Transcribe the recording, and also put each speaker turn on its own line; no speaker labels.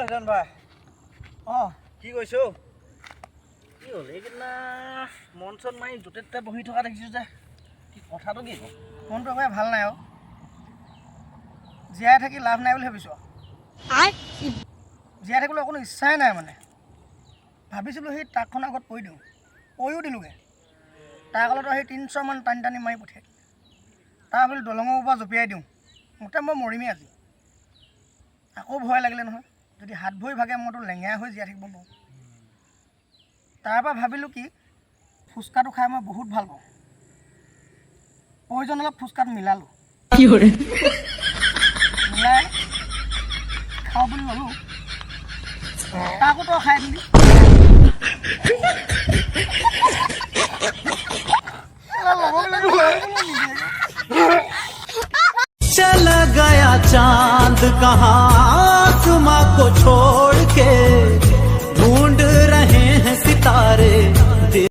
হিৰণ ভাই
কি কৈছো?
কি হ'ল এইকেইদিনা মন চন মাৰি য'তে ত'তে বহি থকা দেখিছোঁ যে কি কথাটো কি হ'ল?
মনটো একেবাৰে ভাল নাই জীয়াই থাকি লাভ নাই বুলি ভাবিছোঁ জীয়াই থাকিবলৈ অকণো ইচ্ছাই নাই মানে ভাবিছিলোঁ সেই ট্ৰাকখন আগত পৰি দিওঁ পৰিও দিলোঁগৈ তাৰ কালতো সেই 300 মান টানি মাৰি পঠিয়াই তাৰ বুলি দলঙৰ পৰা জঁপিয়াই দিওঁ মোতে মই মৰিমেই আজি আকৌ ভয় লাগিলে নহয় যদি হাত ভৰি ভাগে মইতো লেঙেৰা হৈ জীয়াই থাকিব পাৰোঁ তাৰ পৰা ভাবিলোঁ কি ফুচকাটো খাই মই বহুত ভাল পাওঁ প্ৰয়োজন অলপ ফুচকাত মিলালোঁ মিলাই খাওঁ বুলি ল'লোঁ তাকো তই খাই দিলি
चला गया चांद कहाँ आसमां को छोड़